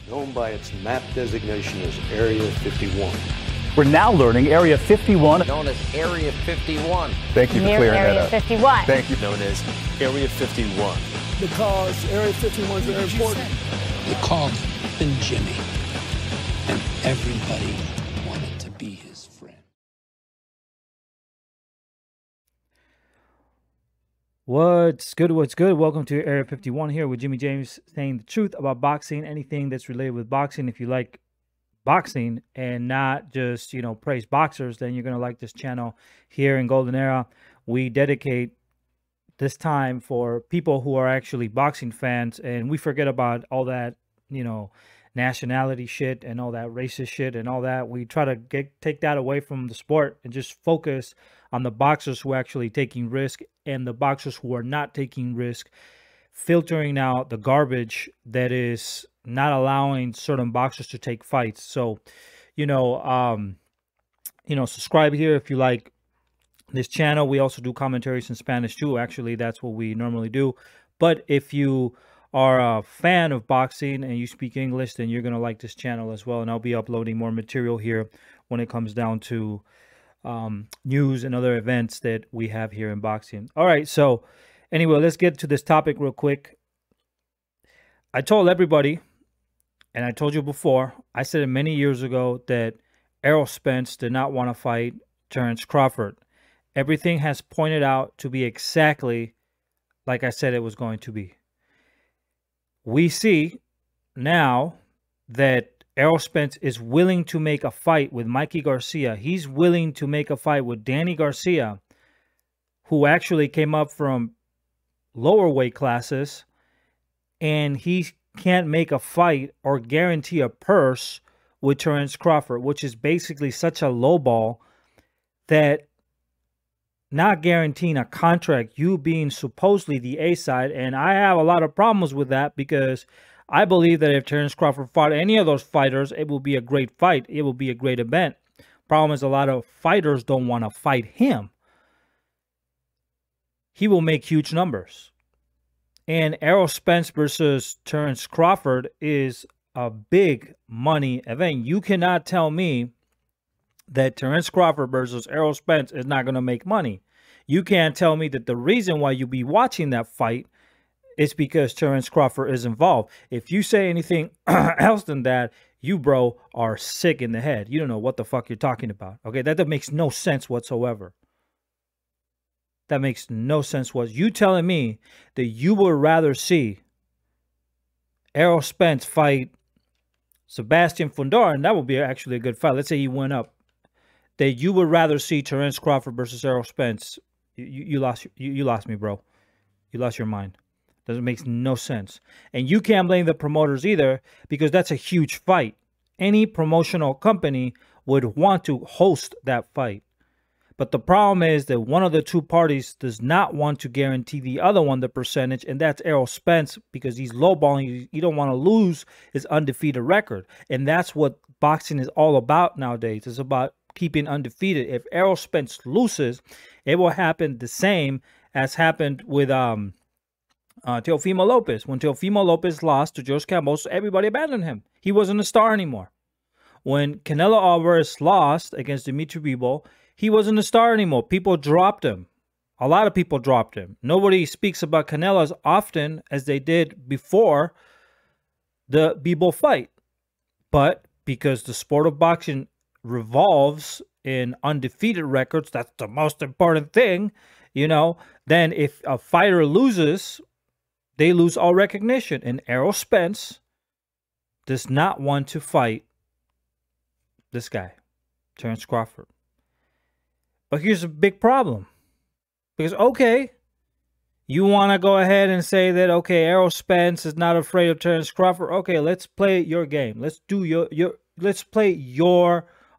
known by its map designation as Area 51. We're now learning Area 51, known as Area 51. Thank you for clearing that up. Area 51. Thank you. Known as Area 51. Because Area 51 is very important. They called him Jimmy, and everybody wanted to be his friend. What's good? What's good? Welcome to Area 51 here with Jimmy James, saying the truth about boxing, anything that's related with boxing. If you like boxing and not just, praise boxers, then you're going to like this channel here in Golden Era. We dedicate this time for people who are actually boxing fans, and we forget about all that, nationality shit and all that racist shit and all that. We try to take that away from the sport and just focus on the boxers who are actually taking risk and the boxers who are not taking risk, filtering out the garbage that is not allowing certain boxers to take fights. So, subscribe here if you like this channel. We also do commentaries in Spanish too. Actually, that's what we normally do. But if you are a fan of boxing and you speak English, then you're going to like this channel as well. And I'll be uploading more material here when it comes down to news and other events that we have here in boxing. All right, so anyway, let's get to this topic real quick. I told everybody, and I told you before, I said it many years ago, that Errol Spence did not want to fight Jaron Crawford. Everything has pointed out to be exactly like I said it was going to be. We see now that Errol Spence is willing to make a fight with Mikey Garcia. He's willing to make a fight with Danny Garcia, who actually came up from lower weight classes, and he can't make a fight or guarantee a purse with Terence Crawford, which is basically such a low ball that not guaranteeing a contract, you being supposedly the A side. And I have a lot of problems with that, because I believe that if Terence Crawford fought any of those fighters, it will be a great fight. It will be a great event. Problem is, a lot of fighters don't want to fight him. He will make huge numbers. And Errol Spence versus Terence Crawford is a big money event. You cannot tell me that Terence Crawford versus Errol Spence is not going to make money. You can't tell me that the reason why you be watching that fight is because Terence Crawford is involved. If you say anything else than that, you, bro, are sick in the head. You don't know what the fuck you're talking about. Okay, that makes no sense whatsoever. That makes no sense whatsoever. You telling me that you would rather see Errol Spence fight Sebastian Fundora, and that would be actually a good fight. Let's say he went up. That you would rather see Terence Crawford versus Errol Spence. You lost me, bro. You lost your mind. Doesn't make no sense. And you can't blame the promoters either, because that's a huge fight. Any promotional company would want to host that fight. But the problem is that one of the two parties does not want to guarantee the other one the percentage, and that's Errol Spence, because he's lowballing. You don't want to lose his undefeated record. And that's what boxing is all about nowadays. It's about keeping undefeated. If Errol Spence loses, it will happen the same as happened with Teofimo Lopez. When Teofimo Lopez lost to George Campos, everybody abandoned him. He wasn't a star anymore. When Canelo Alvarez lost against Dimitri Bivol, he wasn't a star anymore. People dropped him. A lot of people dropped him. Nobody speaks about Canelo as often as they did before the Bivol fight. But because the sport of boxing revolves in undefeated records, that's the most important thing, then if a fighter loses, they lose all recognition. And Errol Spence does not want to fight this guy, Terence Crawford. But here's a big problem. Because, okay, you want to go ahead and say that, okay, Errol Spence is not afraid of Terence Crawford. Okay, let's play your game. Let's do let's play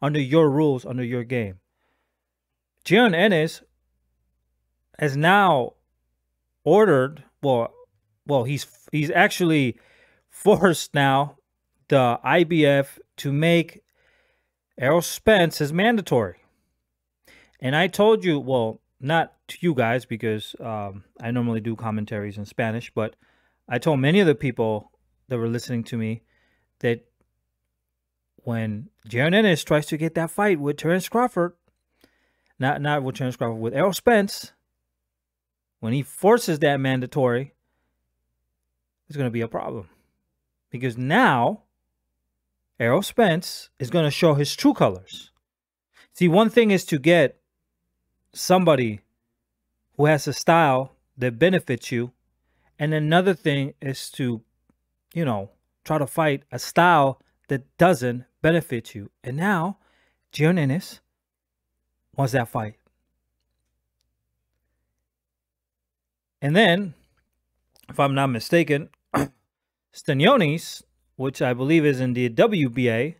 under your rules, under your game. Jaron Ennis has now ordered, he's actually forced now the IBF to make Errol Spence as mandatory. And I told you, well, not to you guys, because I normally do commentaries in Spanish, but I told many of the people that were listening to me that when Jaron Ennis tries to get that fight with Terrence Crawford, not with Terrence Crawford, with Errol Spence, when he forces that mandatory, it's going to be a problem. Because now, Errol Spence is going to show his true colors. See, one thing is to get somebody who has a style that benefits you, and another thing is to, try to fight a style that doesn't benefit you. And now, Jaron Ennis wants that fight. And then, if I'm not mistaken, Stanionis, which I believe is in the WBA,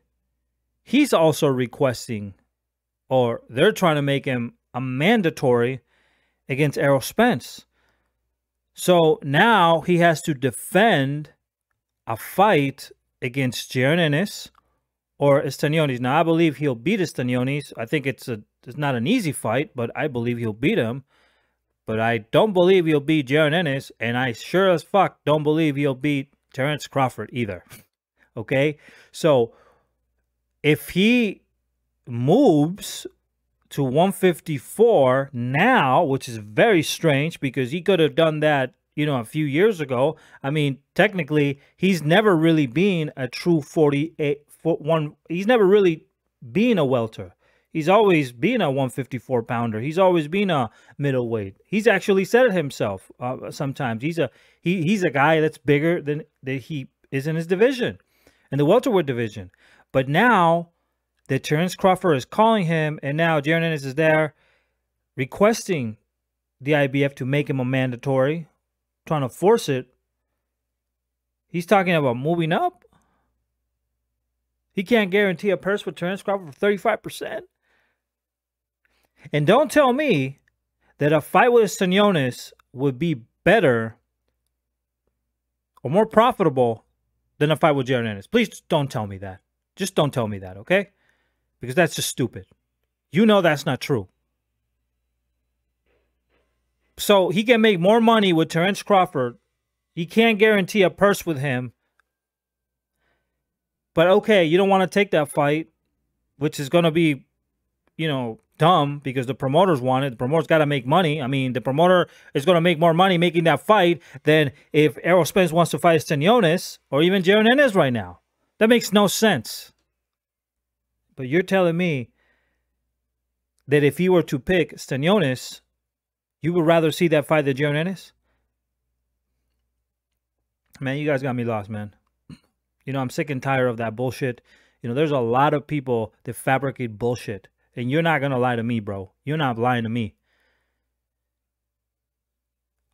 he's also requesting, or they're trying to make him a mandatory against Errol Spence. So now he has to defend a fight against Jaron Ennis or Stanionis. Now, I believe he'll beat Stanionis. I think it's not an easy fight, but I believe he'll beat him. But I don't believe he'll beat Jaron Ennis, and I sure as fuck don't believe he'll beat Terrence Crawford either. Okay? So, if he moves to 154 now, which is very strange because he could have done that, a few years ago. I mean, technically, he's never really been a true 48-1. He's never really been a welter. He's always been a 154 pounder. He's always been a middleweight. He's actually said it himself sometimes. He's a guy that's bigger than that he is in his division, in the welterweight division. But now that Terrence Crawford is calling him, and now Jaron Ennis is there requesting the IBF to make him a mandatory, trying to force it. He's talking about moving up. He can't guarantee a purse with Terrence Crawford for 35%. And don't tell me that a fight with Stanionis would be better or more profitable than a fight with Jaron Ennis. Please don't tell me that. Just don't tell me that, okay? Because that's just stupid. You know that's not true. So he can make more money with Terrence Crawford. He can't guarantee a purse with him. But okay, you don't want to take that fight, which is going to be, dumb because the promoters want it. The promoter's got to make money. I mean, the promoter is going to make more money making that fight than if Errol Spence wants to fight Stanionis or even Jaron Ennis right now. That makes no sense. But you're telling me that if you were to pick Stanionis, you would rather see that fight than Jaron Ennis? Man, you guys got me lost, man. I'm sick and tired of that bullshit. There's a lot of people that fabricate bullshit. And you're not going to lie to me, bro. You're not lying to me.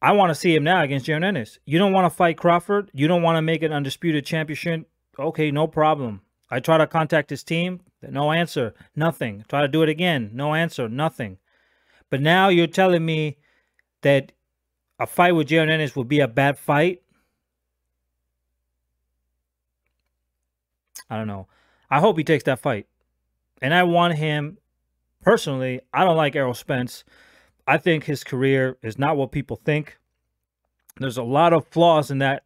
I want to see him now against Jaron Ennis. You don't want to fight Crawford? You don't want to make an undisputed championship? Okay, no problem. I try to contact his team. No answer. Nothing. Try to do it again. No answer. Nothing. But now you're telling me that a fight with Jaron Ennis would be a bad fight? I don't know. I hope he takes that fight. And I want him, personally, I don't like Errol Spence. I think his career is not what people think. There's a lot of flaws in that,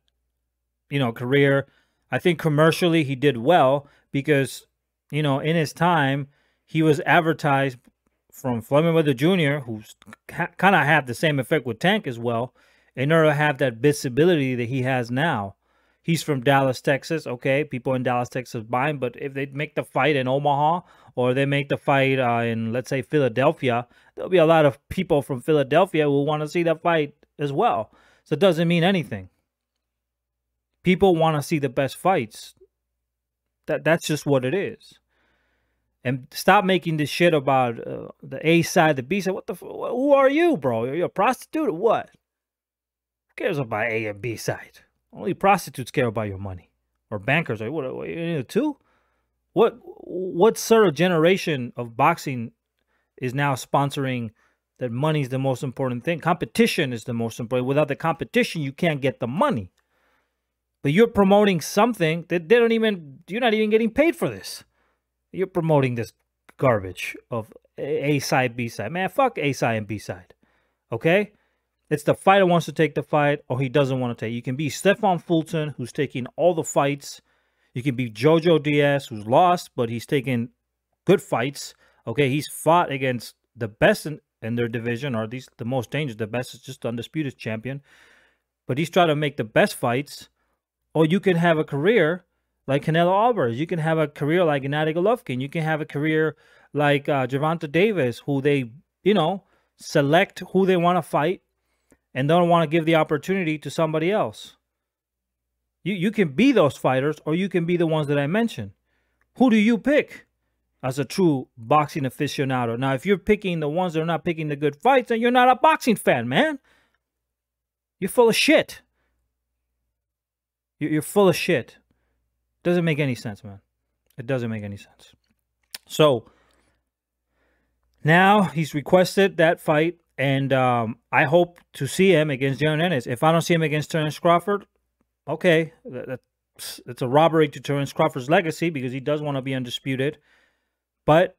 career. I think commercially he did well because, in his time, he was advertised from Floyd Jr., who's kind of had the same effect with Tank as well, in order to have that visibility that he has now. He's from Dallas, Texas. Okay, people in Dallas, Texas buy him. But if they make the fight in Omaha or they make the fight in, let's say, Philadelphia, there'll be a lot of people from Philadelphia who want to see that fight as well. So it doesn't mean anything. People want to see the best fights. That's just what it is. And stop making this shit about the A side, the B side. Who are you, bro? Are you a prostitute or what? Who cares about A and B side? Only prostitutes care about your money. Or bankers. What you need a two? What sort of generation of boxing is now sponsoring that money is the most important thing? Competition is the most important. Without the competition, you can't get the money. But you're promoting something that you're not even getting paid for this. You're promoting this garbage of A side, B side. Man, fuck A side and B side. Okay? It's the fighter wants to take the fight or he doesn't want to take. You can be Stefan Fulton, who's taking all the fights. You can be Jojo Diaz, who's lost, but he's taken good fights. Okay, he's fought against the best in their division, or at least the most dangerous. The best is just the undisputed champion. But he's trying to make the best fights. Or you can have a career like Canelo Alvarez. You can have a career like Gennady Golovkin. You can have a career like Gervonta Davis, who they, select who they want to fight and don't want to give the opportunity to somebody else. You can be those fighters, or you can be the ones that I mentioned. Who do you pick as a true boxing aficionado? Now, if you're picking the ones that are not picking the good fights, then you're not a boxing fan, man. You're full of shit. You're full of shit. Doesn't make any sense, man. It doesn't make any sense. So, now he's requested that fight, and I hope to see him against Jaron Ennis. If I don't see him against Terence Crawford, okay, it's a robbery to Terence Crawford's legacy because he does want to be undisputed. But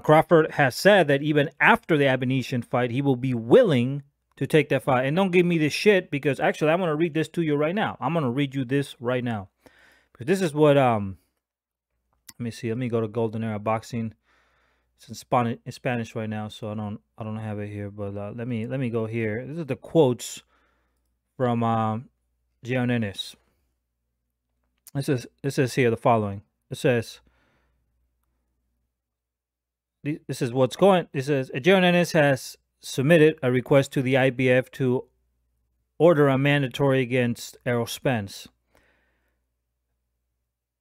Crawford has said that even after the Abanesian fight, he will be willing to take that fight. And don't give me this shit, because actually I'm going to read this to you right now. I'm going to read you this right now. Because this is what, let me see. Let me go to Golden Era Boxing. It's in Spanish right now, so I don't have it here. But let me go here. This is the quotes from Jaron Ennis. It says here the following. It says, this is what's going. It says, Jaron Ennis has submitted a request to the IBF to order a mandatory against Errol Spence.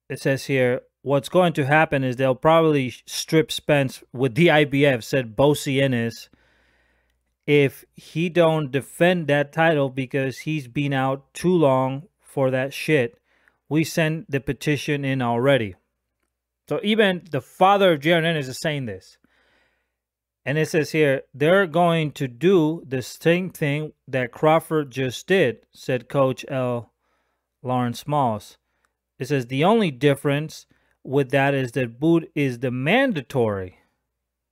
It says here, what's going to happen is they'll probably strip Spence with the IBF, said Bosi Ennis, if he don't defend that title because he's been out too long for that shit. We sent the petition in already. So even the father of Jaron Ennis is saying this. And it says here, they're going to do the same thing that Crawford just did, said Coach L. Lawrence Smalls. It says the only difference with that is that boot is the mandatory.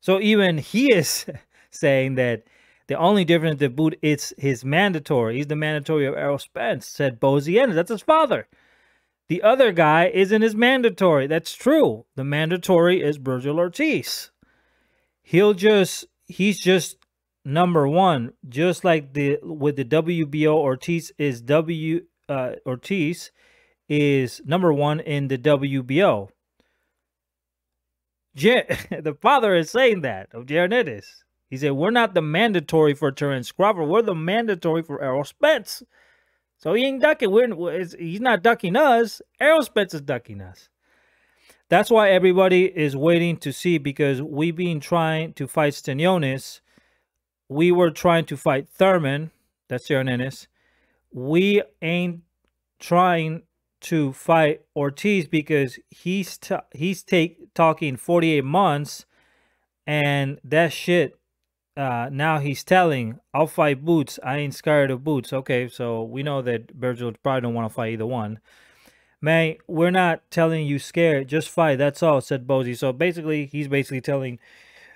So even he is saying that the only difference that boot is his mandatory. He's the mandatory of Errol Spence, said Bosi Ennis. That's his father. The other guy isn't his mandatory. That's true. The mandatory is Virgil Ortiz. He's just number one, just like with the WBO. Ortiz is number one in the WBO. The father is saying that of Jaron Ennis. He said, we're not the mandatory for Terence Crawford. We're the mandatory for Errol Spence. So he ain't ducking. He's not ducking us. Errol Spence is ducking us. That's why everybody is waiting to see, because we've been trying to fight Stanionis. We were trying to fight Thurman. That's Jaron Ennis. We ain't trying to fight Ortiz because he's talking 48 months, and that shit. Now he's telling, I'll fight Boots. I ain't scared of Boots. Okay, so we know that Virgil probably don't want to fight either one. Man, we're not telling you scared. Just fight. That's all, said Bosi. So basically, he's basically telling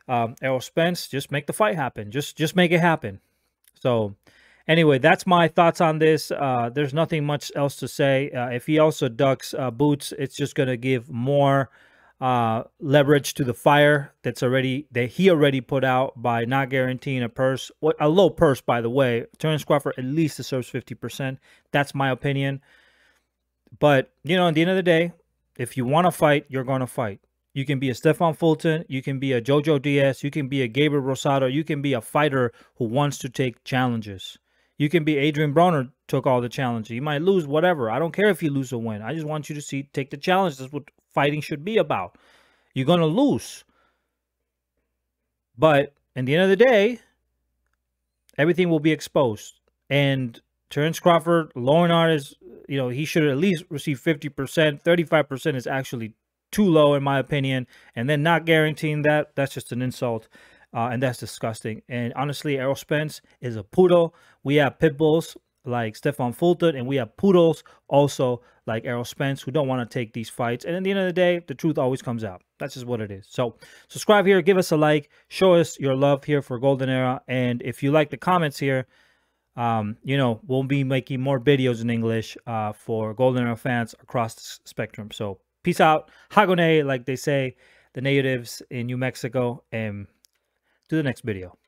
Errol Spence, just make the fight happen. Just make it happen. So anyway, that's my thoughts on this. There's nothing much else to say. If he also ducks Boots, it's just going to give more leverage to the fire that he already put out by not guaranteeing a purse. A low purse, by the way. Terence Crawford at least deserves 50%. That's my opinion. But, at the end of the day, if you want to fight, you're going to fight. You can be a Stefan Fulton. You can be a Jojo Diaz. You can be a Gabriel Rosado. You can be a fighter who wants to take challenges. You can be Adrian Broner, took all the challenges. You might lose, whatever. I don't care if you lose or win. I just want you to take the challenge. That's what fighting should be about. You're going to lose. But at the end of the day, everything will be exposed. And Terence Crawford, low and hard is, he should at least receive 50%. 35% is actually too low, in my opinion. And then not guaranteeing that's just an insult. And that's disgusting. And honestly, Errol Spence is a poodle. We have pit bulls like Stefan Fulton, and we have poodles also like Errol Spence who don't want to take these fights. And at the end of the day, the truth always comes out. That's just what it is. So subscribe here, give us a like, show us your love here for Golden Era. And if you like the comments here, you know, we'll be making more videos in English for Golden Arrow fans across the spectrum. So peace out. Hagone, like they say, the natives in New Mexico, and to the next video.